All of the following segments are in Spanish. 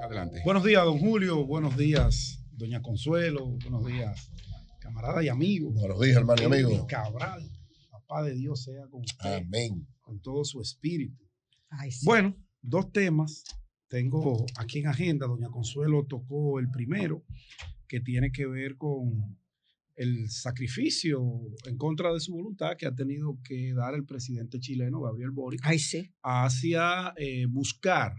Adelante. Buenos días, don Julio. Buenos días, doña Consuelo. Buenos días, camarada y amigo. Buenos días, hermano y amigo. Cabral, papá de Dios sea con usted. Amén. Con todo su espíritu. Ay, sí. Bueno, dos temas tengo aquí en agenda. Doña Consuelo tocó el primero, que tiene que ver con el sacrificio en contra de su voluntad que ha tenido que dar el presidente chileno, Gabriel Boric, Ay, sí. hacia buscar,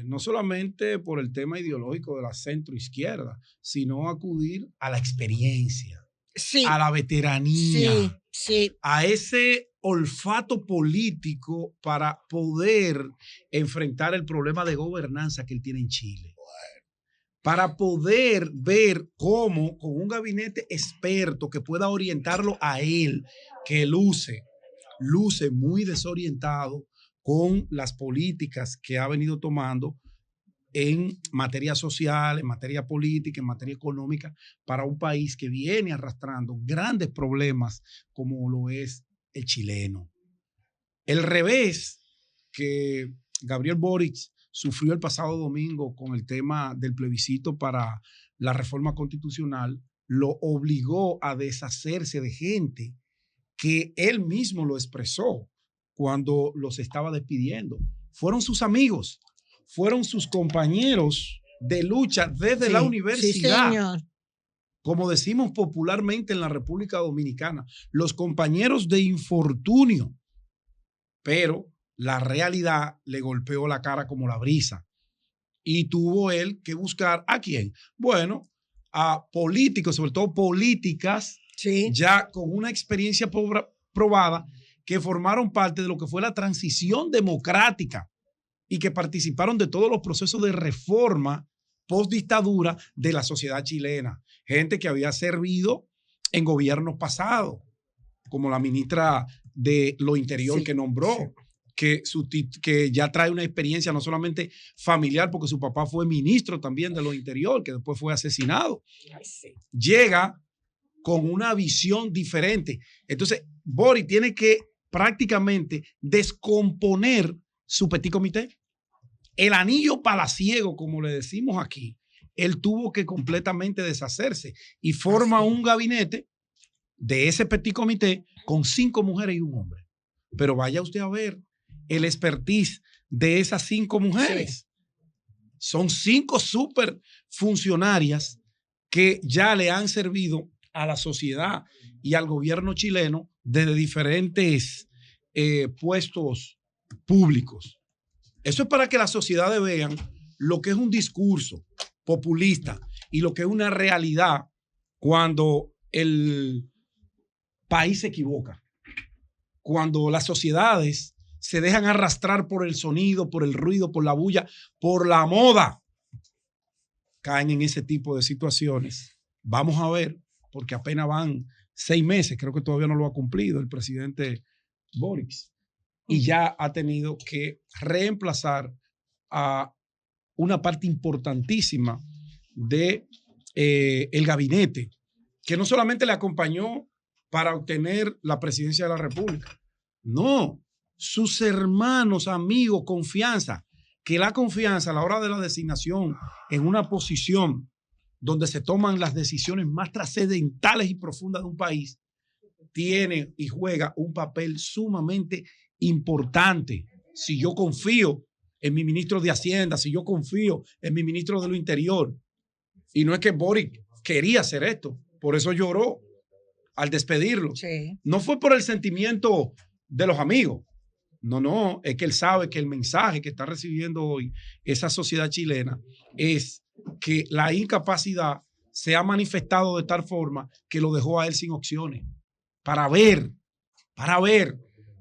no solamente por el tema ideológico de la centro-izquierda, sino acudir a la experiencia, Sí. a la veteranía, Sí, sí. a ese olfato político para poder enfrentar el problema de gobernanza que él tiene en Chile. Para poder ver cómo con un gabinete experto que pueda orientarlo a él, que luce muy desorientado con las políticas que ha venido tomando en materia social, en materia política, en materia económica, para un país que viene arrastrando grandes problemas como lo es el chileno. El revés que Gabriel Boric sufrió el pasado domingo con el tema del plebiscito para la reforma constitucional lo obligó a deshacerse de gente que él mismo lo expresó cuando los estaba despidiendo. Fueron sus amigos, fueron sus compañeros de lucha desde la universidad. Sí, señor. Como decimos popularmente en la República Dominicana, los compañeros de infortunio, pero la realidad le golpeó la cara como la brisa y tuvo él que buscar ¿a quién? Bueno, a políticos, sobre todo políticas, Sí. ya con una experiencia probada, que formaron parte de lo que fue la transición democrática y que participaron de todos los procesos de reforma post-dictadura de la sociedad chilena. Gente que había servido en gobiernos pasados, como la ministra de lo Interior Sí, que nombró, sí. que ya trae una experiencia no solamente familiar, porque su papá fue ministro también de lo Interior, que después fue asesinado. Ay, sí. Llega con una visión diferente. Entonces, Boric tiene que prácticamente descomponer su petit comité. El anillo palaciego, como le decimos aquí, él tuvo que completamente deshacerse y forma un gabinete de ese petit comité con 5 mujeres y un hombre. Pero vaya usted a ver el expertise de esas 5 mujeres. Sí. Son 5 super funcionarias que ya le han servido a la sociedad y al gobierno chileno desde diferentes puestos públicos. Eso es para que las sociedades vean lo que es un discurso populista y lo que es una realidad cuando el país se equivoca, cuando las sociedades se dejan arrastrar por el sonido, por el ruido, por la bulla, por la moda, caen en ese tipo de situaciones. Vamos a ver, porque apenas van 6 meses, creo que todavía no lo ha cumplido el presidente Boric, y ya ha tenido que reemplazar a una parte importantísima de el gabinete, que no solamente le acompañó para obtener la presidencia de la República, no, sus hermanos, amigos, confianza, que la confianza a la hora de la designación en una posición donde se toman las decisiones más trascendentales y profundas de un país, tiene y juega un papel sumamente importante. Si yo confío en mi ministro de Hacienda, si yo confío en mi ministro de lo Interior, y no es que Boric quería hacer esto, por eso lloró al despedirlo. Sí. No fue por el sentimiento de los amigos, no, es que él sabe que el mensaje que está recibiendo hoy esa sociedad chilena es que la incapacidad se ha manifestado de tal forma que lo dejó a él sin opciones para ver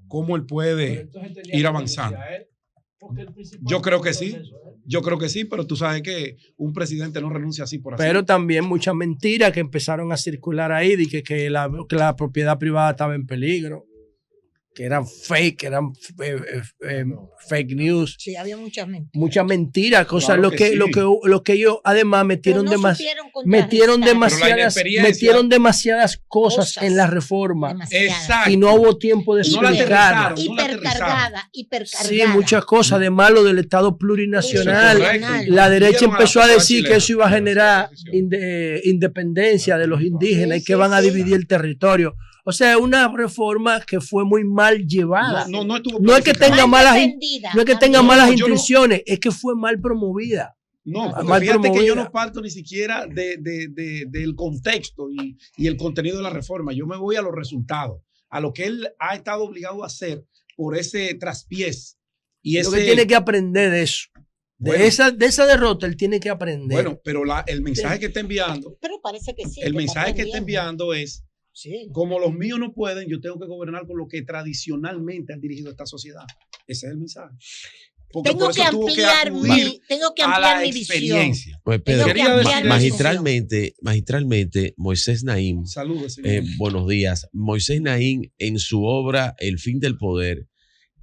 cómo él puede ir avanzando. Yo creo que sí, pero tú sabes que un presidente no renuncia así por así. Pero también muchas mentiras que empezaron a circular ahí de que la propiedad privada estaba en peligro. que eran fake, fake news. Sí, había muchas mentiras. Muchas mentiras, cosas, Claro que sí. lo que ellos además metieron, Pero no metieron experiencia- demasiadas cosas en la reforma Exacto. y no hubo tiempo de No la explicar. aterrizaron. Hipercargada. Sí, muchas cosas de malo del Estado plurinacional. Eso es correcto. La derecha Dieron a la empezó a sociedad decir chilena. que eso iba a generar Esa independencia de los indígenas y que sí, van a sí. dividir el territorio. O sea, una reforma que fue muy mal llevada. No estuvo No es que planificada. tenga malas, no es que tenga No, malas yo no- intenciones, es que fue mal promovida. No, porque Mal fíjate que yo promovida. no parto ni siquiera del contexto y el contenido de la reforma. Yo me voy a los resultados, a lo que él ha estado obligado a hacer por ese traspiés. Y Lo ese, que tiene que aprender de eso. Bueno. De esa derrota él tiene que aprender. bueno, pero el mensaje que está enviando, Pero parece que sí. el que mensaje que está aprendiendo. enviando es, Sí. como los míos no pueden, yo tengo que gobernar con lo que tradicionalmente han dirigido esta sociedad. Ese es el mensaje. Porque Tengo por eso que tuvo que ampliar acudir a a la mi visión. experiencia. Pues Tengo Pedro, que Quería ampliar decir mi magistralmente, Moisés Naím, Saludos, señor. buenos días. Moisés Naím, en su obra El fin del poder,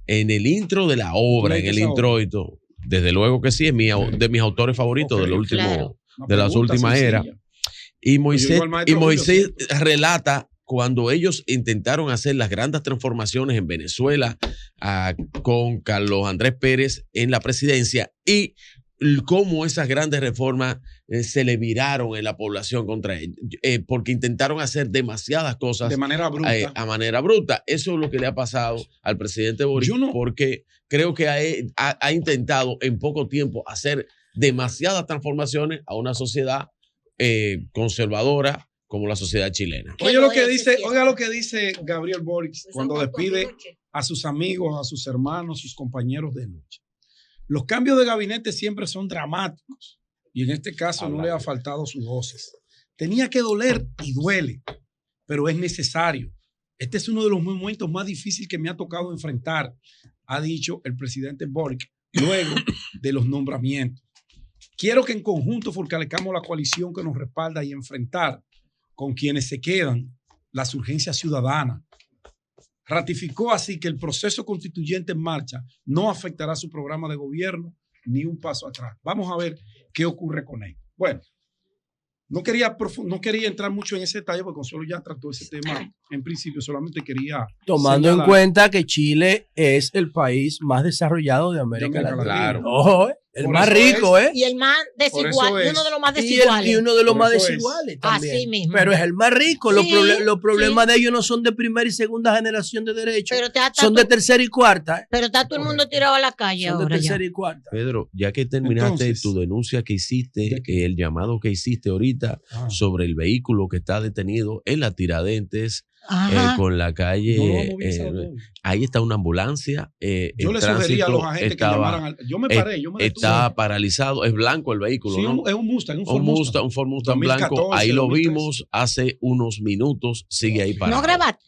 en el intro de la obra, en leíste el esa introito, desde luego que sí, es de mis autores favoritos Ok, de lo último, claro. Una de las pregunta últimas sencilla. eras. Y Moisés, digo al maestro Julio relata cuando ellos intentaron hacer las grandes transformaciones en Venezuela con Carlos Andrés Pérez en la presidencia y cómo esas grandes reformas se le viraron en la población contra ellos, porque intentaron hacer demasiadas cosas De manera bruta. a manera bruta. Eso es lo que le ha pasado al presidente Boric, Yo no- porque creo que ha intentado en poco tiempo hacer demasiadas transformaciones a una sociedad conservadora como la sociedad chilena. Que Oiga no lo que es dice, cierto. oiga lo que dice Gabriel Boric Pues cuando son cuantos despide noches. a sus amigos, a sus hermanos, sus compañeros de lucha. Los cambios de gabinete siempre son dramáticos y en este caso no le ha faltado sus voces. Tenía que doler y duele, pero es necesario. Este es uno de los momentos más difíciles que me ha tocado enfrentar, ha dicho el presidente Boric luego de los nombramientos. Quiero que en conjunto fortalezcamos la coalición que nos respalda y enfrentar con quienes se quedan las urgencias ciudadanas. Ratificó así que el proceso constituyente en marcha no afectará su programa de gobierno ni un paso atrás. Vamos a ver qué ocurre con él. Bueno, no quería entrar mucho en ese detalle porque Consuelo ya trató ese tema en principio, solamente quería Tomando en señalar- cuenta que Chile es el país más desarrollado de América América Latina. Latina. Ojo, el Por más eso rico, ¿eh? Y el más Por desigual, eso y uno de los más Y desiguales. uno de los Por más eso es. desiguales también. Así mismo. Pero es el más rico. Los, Sí, los problemas sí. de ellos no son de primera y segunda generación de derechos. Pero está Son de tercera y cuarta. ¿eh? pero está todo el mundo tirado a la calle Son de ahora ya. tercera y cuarta. Pedro, ya que terminaste Entonces, tu denuncia que hiciste, ¿de qué? el llamado que hiciste ahorita Ah, sobre el vehículo que está detenido en la Tiradentes Ajá. con la no lo calle, hemos movilizado todo. ahí está una ambulancia. Yo el le sugería a los tránsito agentes que estaba- llamaran. Yo me paré, yo me detuve. está paralizado, es blanco el vehículo, Sí, ¿no? es un Mustang, un Ford Un Mustang. Un Ford Mustang blanco, 2014, ahí lo 2013. vimos hace unos minutos, sigue ahí parado. ¿No grabaste?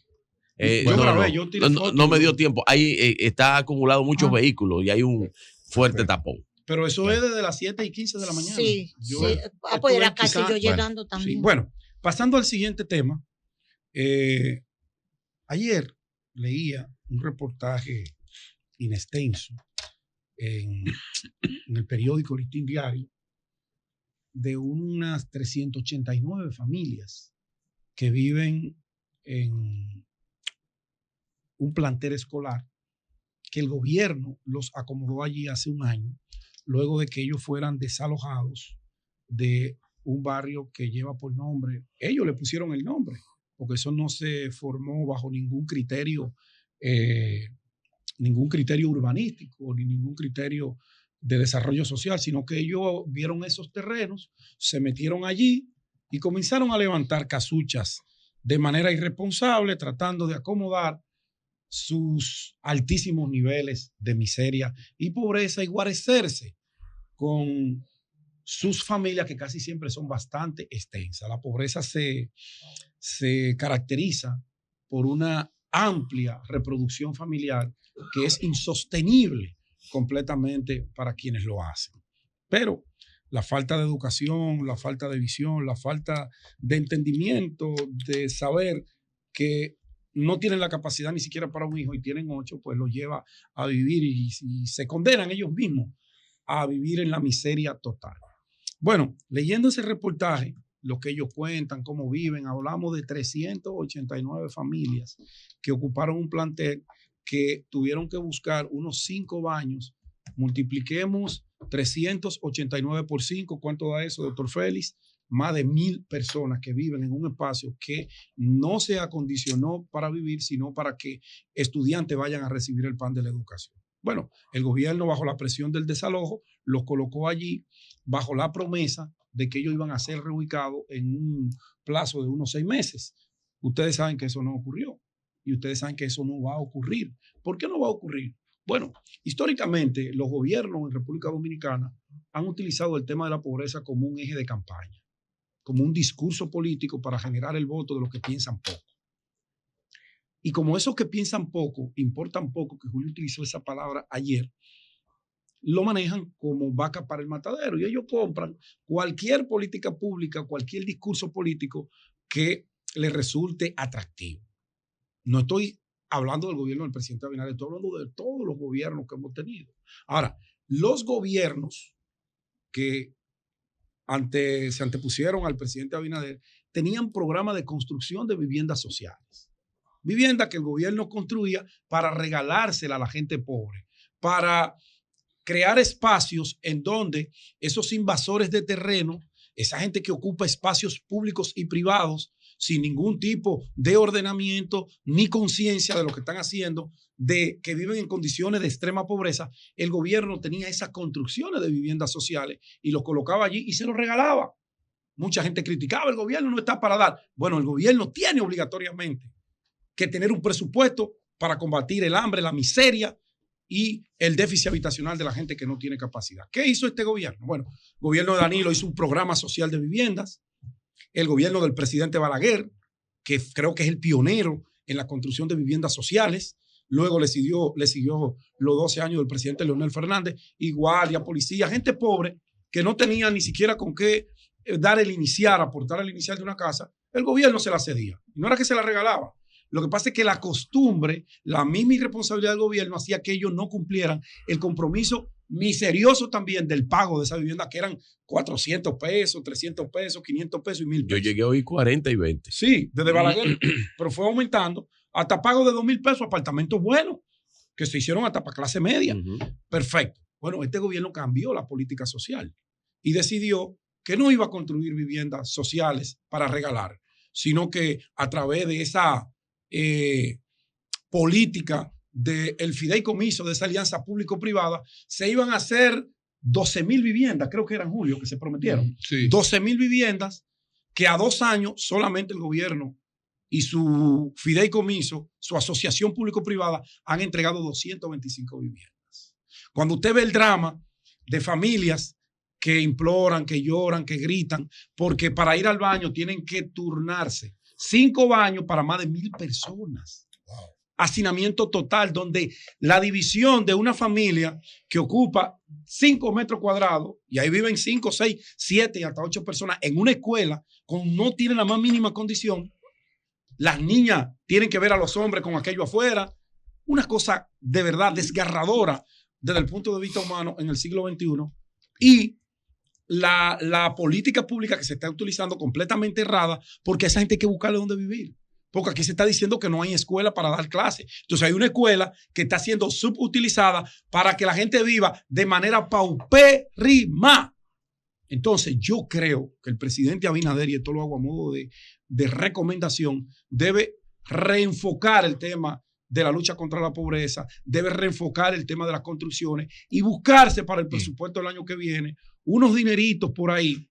Yo grabé, yo tiré no, fotos. no me dio tiempo, ahí está acumulado muchos Ah. vehículos y hay un fuerte tapón. Pero eso es desde las 7:15 de la mañana. Sí, Yo sí. Ah, pues estuve era casi quizá- yo llegando Sí, también. bueno, pasando al siguiente tema. Ayer leía un reportaje inextenso en el periódico Listín Diario de unas 389 familias que viven en un plantel escolar que el gobierno los acomodó allí hace un año, luego de que ellos fueran desalojados de un barrio que lleva por nombre, ellos le pusieron el nombre, porque eso no se formó bajo ningún criterio urbanístico ni ningún criterio de desarrollo social, sino que ellos vieron esos terrenos, se metieron allí y comenzaron a levantar casuchas de manera irresponsable, tratando de acomodar sus altísimos niveles de miseria y pobreza y guarecerse con sus familias que casi siempre son bastante extensas. La pobreza se caracteriza por una amplia reproducción familiar que es insostenible completamente para quienes lo hacen. Pero la falta de educación, la falta de visión, la falta de entendimiento, de saber que no tienen la capacidad ni siquiera para un hijo y tienen 8, pues los lleva a vivir y se condenan ellos mismos a vivir en la miseria total. Bueno, leyendo ese reportaje, lo que ellos cuentan, cómo viven, hablamos de 389 familias que ocuparon un plantel que tuvieron que buscar unos 5 baños. Multipliquemos 389 por 5, ¿cuánto da eso, doctor Félix? Más de 1,000 personas que viven en un espacio que no se acondicionó para vivir, sino para que estudiantes vayan a recibir el pan de la educación. Bueno, el gobierno, bajo la presión del desalojo, los colocó allí bajo la promesa de que ellos iban a ser reubicados en un plazo de unos 6 meses. Ustedes saben que eso no ocurrió y ustedes saben que eso no va a ocurrir. ¿Por qué no va a ocurrir? Bueno, históricamente los gobiernos en República Dominicana han utilizado el tema de la pobreza como un eje de campaña, como un discurso político para generar el voto de los que piensan poco. Y como esos que piensan poco, importan poco, que Julio utilizó esa palabra ayer, lo manejan como vaca para el matadero. Y ellos compran cualquier política pública, cualquier discurso político que les resulte atractivo. No estoy hablando del gobierno del presidente Abinader, estoy hablando de todos los gobiernos que hemos tenido. Ahora, los gobiernos que se antepusieron al presidente Abinader tenían programas de construcción de viviendas sociales. Vivienda que el gobierno construía para regalársela a la gente pobre, para crear espacios en donde esos invasores de terreno, esa gente que ocupa espacios públicos y privados sin ningún tipo de ordenamiento ni conciencia de lo que están haciendo, de que viven en condiciones de extrema pobreza, el gobierno tenía esas construcciones de viviendas sociales y los colocaba allí y se los regalaba. Mucha gente criticaba, el gobierno no está para dar. Bueno, el gobierno tiene obligatoriamente que tener un presupuesto para combatir el hambre, la miseria y el déficit habitacional de la gente que no tiene capacidad. ¿Qué hizo este gobierno? Bueno, el gobierno de Danilo hizo un programa social de viviendas. El gobierno del presidente Balaguer, que creo que es el pionero en la construcción de viviendas sociales. Luego le siguió los 12 años del presidente Leonel Fernández, y guardia, policía, gente pobre que no tenía ni siquiera con qué aportar el inicial de una casa. El gobierno se la cedía. Y no era que se la regalaba. Lo que pasa es que la costumbre, la misma irresponsabilidad del gobierno hacía que ellos no cumplieran el compromiso miserioso también del pago de esa vivienda, que eran 400 pesos, 300 pesos, 500 pesos y 1,000 pesos. Yo llegué hoy 40 y 20. Sí, desde Balaguer, pero fue aumentando hasta pago de 2,000 pesos, apartamentos buenos, que se hicieron hasta para clase media. Perfecto. Bueno, este gobierno cambió la política social y decidió que no iba a construir viviendas sociales para regalar, sino que a través de esa política del fideicomiso, de esa alianza público-privada, se iban a hacer 12,000 viviendas, creo que eran, Julio, que se prometieron. Sí. 12,000 viviendas que a 2 años solamente el gobierno y su fideicomiso, su asociación público-privada, han entregado 225 viviendas. Cuando usted ve el drama de familias que imploran, que lloran, que gritan, porque para ir al baño tienen que turnarse. 5 baños para más de 1,000 personas. Wow. Hacinamiento total, donde la división de una familia que ocupa 5 metros cuadrados, y ahí viven 5, 6, 7 y hasta 8 personas en una escuela, no tienen la más mínima condición. Las niñas tienen que ver a los hombres con aquello afuera. Una cosa de verdad desgarradora desde el punto de vista humano en el siglo XXI. Y la política pública que se está utilizando completamente errada, porque a esa gente hay que buscarle dónde vivir. Porque aquí se está diciendo que no hay escuela para dar clases. Entonces hay una escuela que está siendo subutilizada para que la gente viva de manera paupérrima. Entonces yo creo que el presidente Abinader, y esto lo hago a modo de recomendación, debe reenfocar el tema de la lucha contra la pobreza, debe reenfocar el tema de las construcciones y buscarse para el presupuesto del año que viene unos dineritos por ahí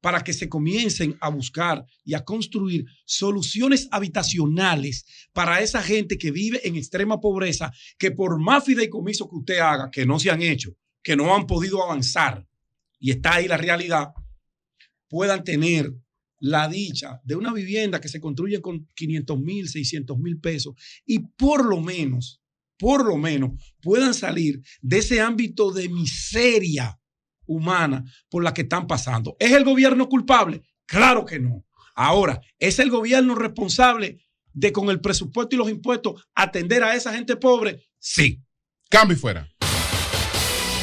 para que se comiencen a buscar y a construir soluciones habitacionales para esa gente que vive en extrema pobreza, que por más fideicomiso que usted haga, que no se han hecho, que no han podido avanzar, y está ahí la realidad, puedan tener la dicha de una vivienda que se construye con 500,000, 600,000 pesos y por lo menos puedan salir de ese ámbito de miseria humana por la que están pasando. ¿Es el gobierno culpable? Claro que no. Ahora, ¿es el gobierno responsable? de con el presupuesto y los impuestos atender a esa gente pobre? Sí. Cambio y fuera.